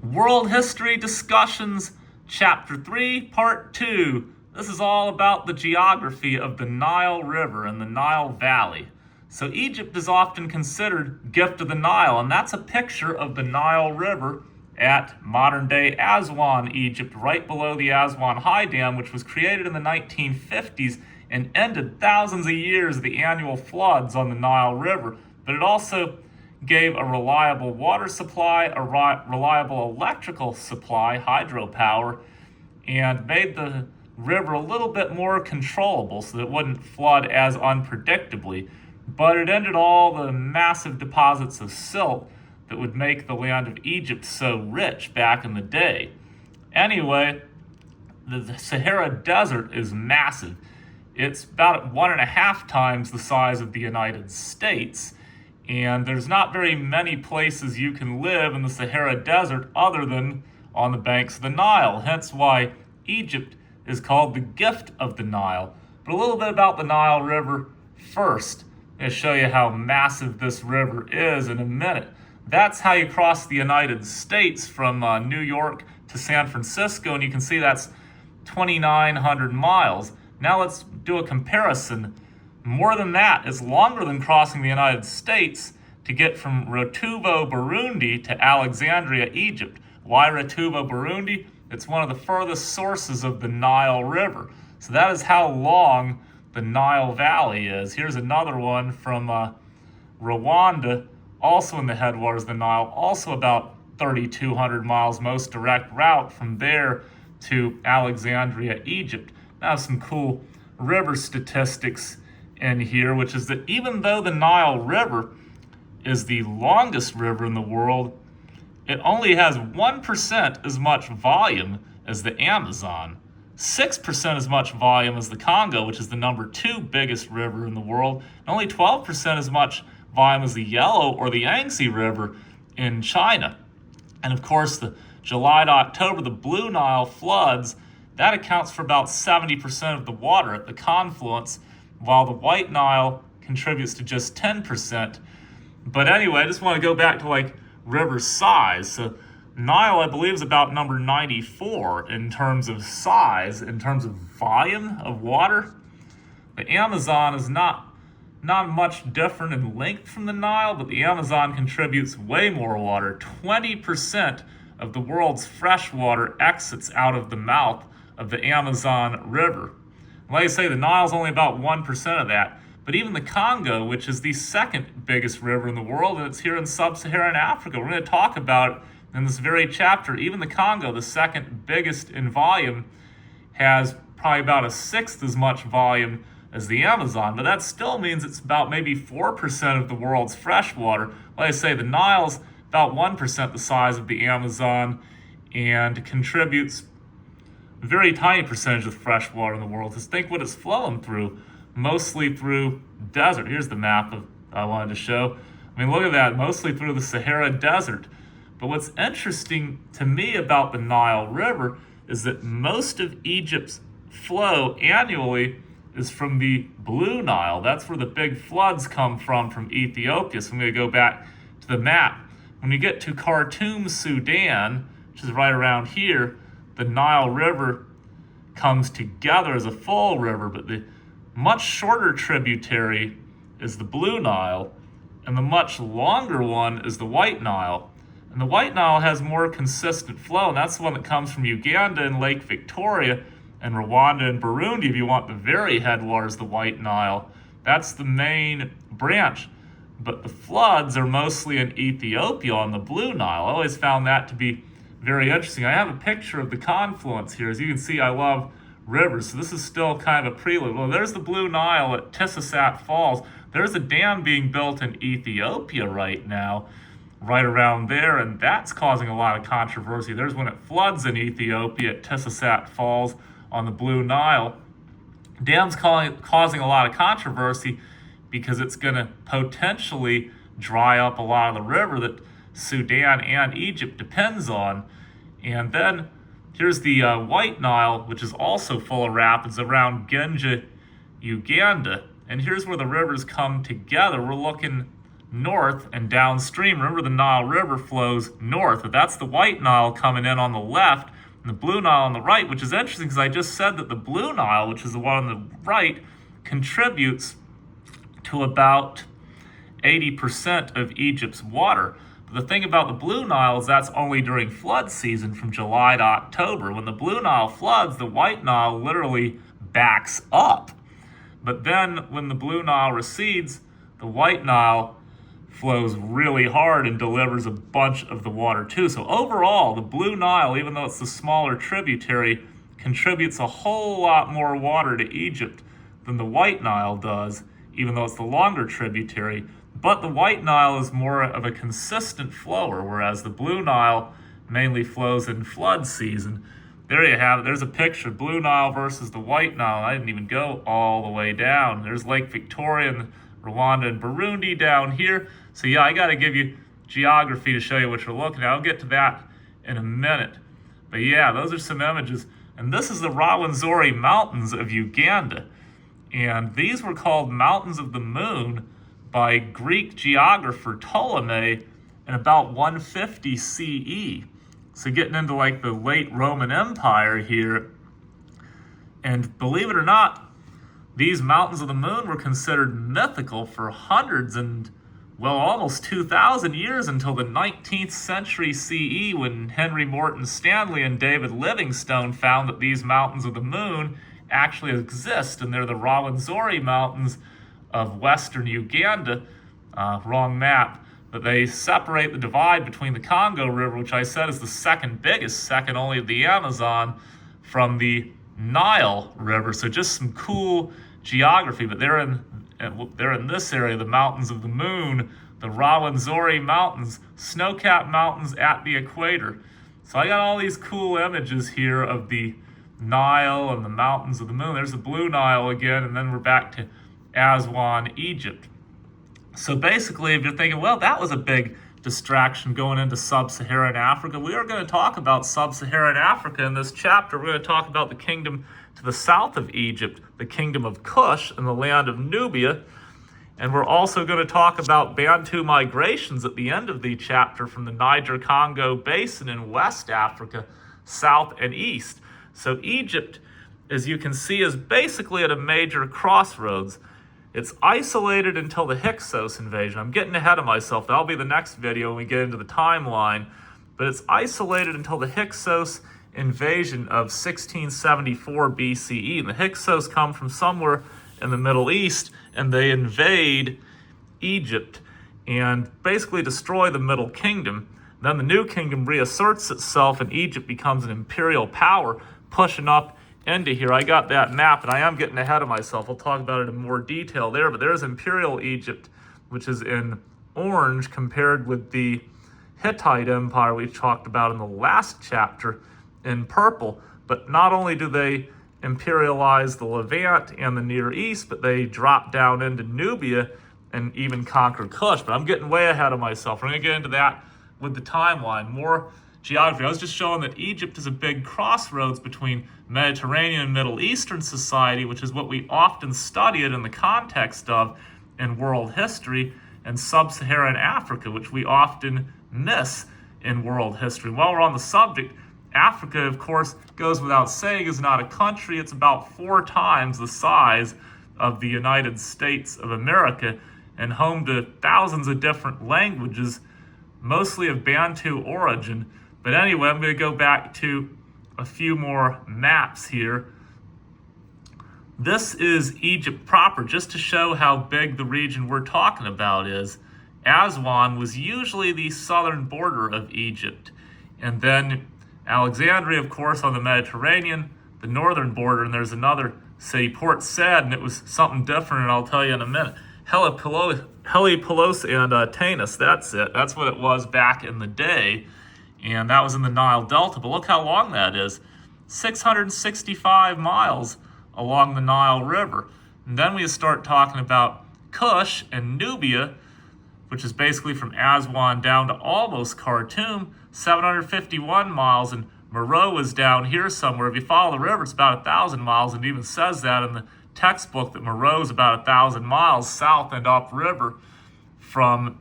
World History Discussions, Chapter 3, Part 2. This is all about the geography of the Nile River and the Nile Valley. So Egypt is often considered gift of the Nile, and that's a picture of the Nile River at modern-day Aswan, Egypt, right below the Aswan High Dam, which was created in the 1950s and ended thousands of years of the annual floods on the Nile River. But it also gave a reliable water supply, a reliable electrical supply, hydropower, and made the river a little bit more controllable so that it wouldn't flood as unpredictably. But it ended all the massive deposits of silt that would make the land of Egypt so rich back in the day. Anyway, the Sahara Desert is massive. It's about 1.5 times the size of the United States. And there's not very many places you can live in the Sahara Desert other than on the banks of the Nile, hence why Egypt is called the gift of the Nile. But a little bit about the Nile River first. I'm going to show you how massive this river is in a minute. That's how you cross the United States from New York to San Francisco, and you can see that's 2,900 miles. Now let's do a comparison. More than that, it's longer than crossing the United States to get from Retovo, Burundi to Alexandria, Egypt. Why Retovo, Burundi? It's one of the furthest sources of the Nile River. So that is how long the Nile Valley is. Here's another one from Rwanda, also in the headwaters of the Nile, also about 3,200 miles, most direct route from there to Alexandria, Egypt. Now some cool river statistics in here, which is that even though the Nile River is the longest river in the world, it only has 1% as much volume as the Amazon, 6% as much volume as the Congo, which is the number 2 biggest river in the world, and only 12% as much volume as the Yellow or the Yangtze River in China. And of course, the July to October, the Blue Nile floods, that accounts for about 70% of the water at the confluence, while the White Nile contributes to just 10%. But anyway, I just want to go back to river size. So Nile, I believe, is about number 94 in terms of size, in terms of volume of water. The Amazon is not much different in length from the Nile, but the Amazon contributes way more water. 20% of the world's fresh water exits out of the mouth of the Amazon River. Like I say, the Nile's only about 1% of that. But even the Congo, which is the second biggest river in the world, and it's here in sub-Saharan Africa, we're going to talk about it in this very chapter. Even the Congo, the second biggest in volume, has probably about 1/6 as much volume as the Amazon. But that still means it's about maybe 4% of the world's fresh water. Like I say, the Nile's about 1% the size of the Amazon and contributes a very tiny percentage of fresh water in the world. Just think what it's flowing through, mostly through desert. Here's the map I wanted to show. I mean, look at that, mostly through the Sahara Desert. But what's interesting to me about the Nile River is that most of Egypt's flow annually is from the Blue Nile. That's where the big floods come from Ethiopia. So I'm going to go back to the map. When you get to Khartoum, Sudan, which is right around here, the Nile River comes together as a full river, but the much shorter tributary is the Blue Nile, and the much longer one is the White Nile. And the White Nile has more consistent flow, and that's the one that comes from Uganda and Lake Victoria, and Rwanda and Burundi, if you want the very headwaters, the White Nile. That's the main branch. But the floods are mostly in Ethiopia on the Blue Nile. I always found that to be very interesting. I have a picture of the confluence here. As you can see, I love rivers, so this is still kind of a prelude. Well, there's the Blue Nile at Tissasat Falls. There's a dam being built in Ethiopia right now, right around there, and that's causing a lot of controversy. There's when it floods in Ethiopia at Tissasat Falls on the Blue Nile. Dam's causing a lot of controversy because it's going to potentially dry up a lot of the river that Sudan and Egypt depends on. And then here's the White Nile, which is also full of rapids around Genja, Uganda. And here's where the rivers come together. We're looking north and downstream. Remember, the Nile River flows north, but that's the White Nile coming in on the left and the Blue Nile on the right, which is interesting because I just said that the Blue Nile, which is the one on the right, contributes to about 80% of Egypt's water. But the thing about the Blue Nile is that's only during flood season from July to October. When the Blue Nile floods, the White Nile literally backs up. But then when the Blue Nile recedes, the White Nile flows really hard and delivers a bunch of the water too. So overall, the Blue Nile, even though it's the smaller tributary, contributes a whole lot more water to Egypt than the White Nile does, even though it's the longer tributary. But the White Nile is more of a consistent flower, whereas the Blue Nile mainly flows in flood season. There you have it. There's a picture, Blue Nile versus the White Nile. I didn't even go all the way down. There's Lake Victoria and Rwanda and Burundi down here. So yeah, I got to give you geography to show you what you're looking at. I'll get to that in a minute. But yeah, those are some images. And this is the Rwenzori Mountains of Uganda. And these were called Mountains of the Moon by Greek geographer Ptolemy in about 150 CE. So getting into like the late Roman Empire here. And believe it or not, these Mountains of the Moon were considered mythical for hundreds and, well, almost 2,000 years until the 19th century CE, when Henry Morton Stanley and David Livingstone found that these Mountains of the Moon actually exist, and they're the Rwenzori Mountains of western Uganda. Wrong map. But they separate the divide between the Congo River, which I said is the second biggest, second only to the Amazon, from the Nile River. So just some cool geography. But they're in this area, the Mountains of the Moon, the Rwenzori Mountains, snow-capped mountains at the equator. So I got all these cool images here of the Nile and the Mountains of the Moon. There's the Blue Nile again, and then we're back to Aswan, Egypt. So basically, if you're thinking, well, that was a big distraction going into sub-Saharan Africa, we are going to talk about sub-Saharan Africa in this chapter. We're going to talk about the kingdom to the south of Egypt, the kingdom of Cush and the land of Nubia. And we're also going to talk about Bantu migrations at the end of the chapter from the Niger-Congo basin in West Africa, south and east. So Egypt, as you can see, is basically at a major crossroads. It's isolated until the Hyksos invasion. I'm getting ahead of myself. That'll be the next video when we get into the timeline. But it's isolated until the Hyksos invasion of 1674 BCE. And the Hyksos come from somewhere in the Middle East, and they invade Egypt and basically destroy the Middle Kingdom. Then the New Kingdom reasserts itself, and Egypt becomes an imperial power, pushing up into here. I got that map, and I am getting ahead of myself. We'll talk about it in more detail there, but there's Imperial Egypt, which is in orange, compared with the Hittite Empire we talked about in the last chapter in purple. But not only do they imperialize the Levant and the Near East, but they drop down into Nubia and even conquer Cush. But I'm getting way ahead of myself. We're going to get into that with the timeline. More geography. I was just showing that Egypt is a big crossroads between Mediterranean and Middle Eastern society, which is what we often study it in the context of in world history, and sub-Saharan Africa, which we often miss in world history. While we're on the subject, Africa, of course, goes without saying, is not a country. It's about 4 times the size of the United States of America and home to thousands of different languages, mostly of Bantu origin. But anyway, I'm going to go back to a few more maps here. This is Egypt proper, just to show how big the region we're talking about is. Aswan was usually the southern border of Egypt. And then Alexandria, of course, on the Mediterranean, the northern border, and there's another city, Port Said, and it was something different, and I'll tell you in a minute. Heliopolis and Tanis, that's it. That's what it was back in the day. And that was in the Nile Delta. But look how long that is. 665 miles along the Nile River. And then we start talking about Cush and Nubia, which is basically from Aswan down to almost Khartoum, 751 miles. And Meroe is down here somewhere. If you follow the river, it's about 1,000 miles. And it even says that in the textbook that Meroe is about 1,000 miles south and upriver from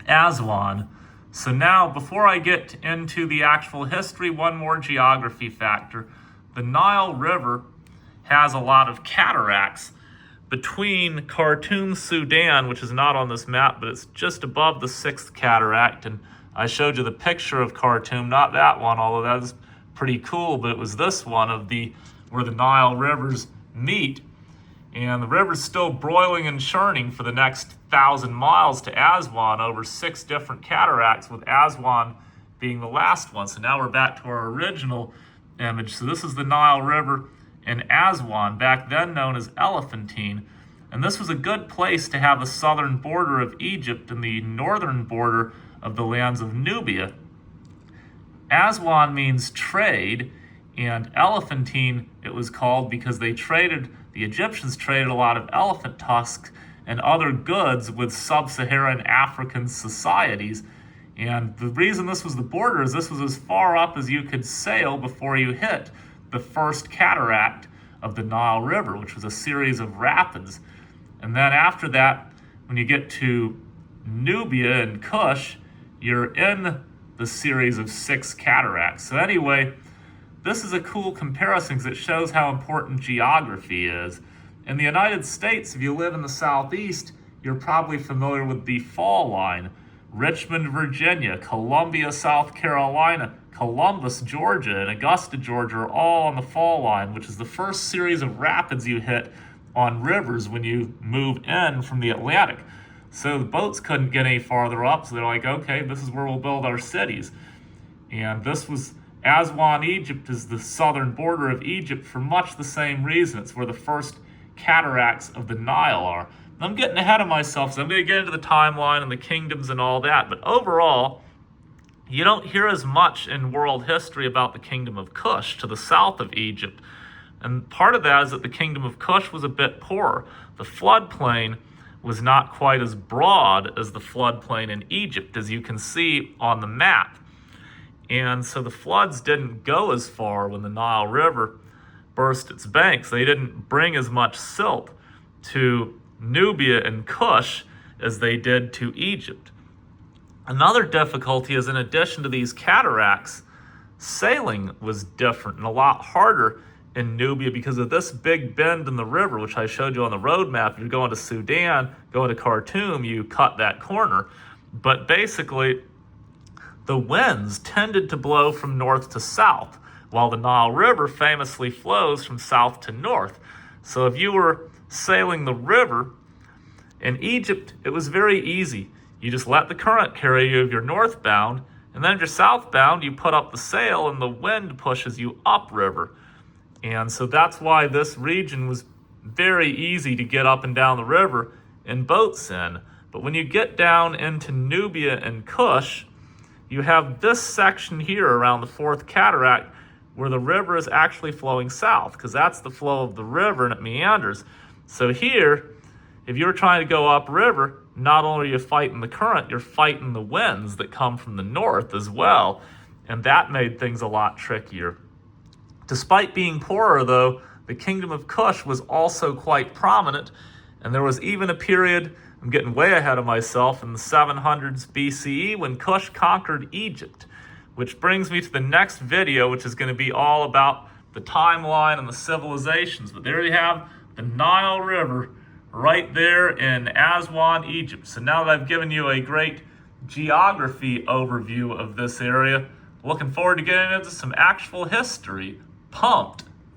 Aswan. So now, before I get into the actual history, one more geography factor. The Nile River has a lot of cataracts between Khartoum, Sudan, which is not on this map, but it's just above the 6th cataract. And I showed you the picture of Khartoum, not that one, although that is pretty cool, but it was this one of where the Nile rivers meet. And the river's still broiling and churning for the next 1,000 miles to Aswan over 6 different cataracts, with Aswan being the last one. So now we're back to our original image. So this is the Nile River in Aswan, back then known as Elephantine. And this was a good place to have the southern border of Egypt and the northern border of the lands of Nubia. Aswan means trade, and Elephantine it was called because the Egyptians traded a lot of elephant tusks and other goods with sub-Saharan African societies. And the reason this was the border is this was as far up as you could sail before you hit the first cataract of the Nile River, which was a series of rapids. And then after that, when you get to Nubia and Kush, you're in the series of 6 cataracts. So anyway, this is a cool comparison because it shows how important geography is. In the United States, if you live in the Southeast, you're probably familiar with the fall line. Richmond, Virginia, Columbia, South Carolina, Columbus, Georgia, and Augusta, Georgia are all on the fall line, which is the first series of rapids you hit on rivers when you move in from the Atlantic. So the boats couldn't get any farther up, so they're like, okay, this is where we'll build our cities. And this was Aswan, Egypt is the southern border of Egypt for much the same reason. It's where the first cataracts of the Nile are. I'm getting ahead of myself, so I'm going to get into the timeline and the kingdoms and all that. But overall, you don't hear as much in world history about the kingdom of Kush to the south of Egypt. And part of that is that the kingdom of Kush was a bit poorer. The floodplain was not quite as broad as the floodplain in Egypt, as you can see on the map. And so the floods didn't go as far when the Nile River burst its banks. They didn't bring as much silt to Nubia and Kush as they did to Egypt. Another difficulty is, in addition to these cataracts, sailing was different and a lot harder in Nubia because of this big bend in the river, which I showed you on the road map. If you're going to Sudan, going to Khartoum, you cut that corner. But basically, the winds tended to blow from north to south, while the Nile River famously flows from south to north. So if you were sailing the river in Egypt, it was very easy. You just let the current carry you if you're northbound, and then if you're southbound, you put up the sail and the wind pushes you upriver. And so that's why this region was very easy to get up and down the river in boats in. But when you get down into Nubia and Kush, you have this section here around the 4th cataract where the river is actually flowing south, because that's the flow of the river and it meanders. So here, if you're trying to go upriver, not only are you fighting the current, you're fighting the winds that come from the north as well. And that made things a lot trickier. Despite being poorer, though, the kingdom of Kush was also quite prominent. And there was even a period, I'm getting way ahead of myself, in the 700s BCE when Kush conquered Egypt. Which brings me to the next video, which is going to be all about the timeline and the civilizations. But there you have the Nile River right there in Aswan, Egypt. So now that I've given you a great geography overview of this area, looking forward to getting into some actual history. Pumped.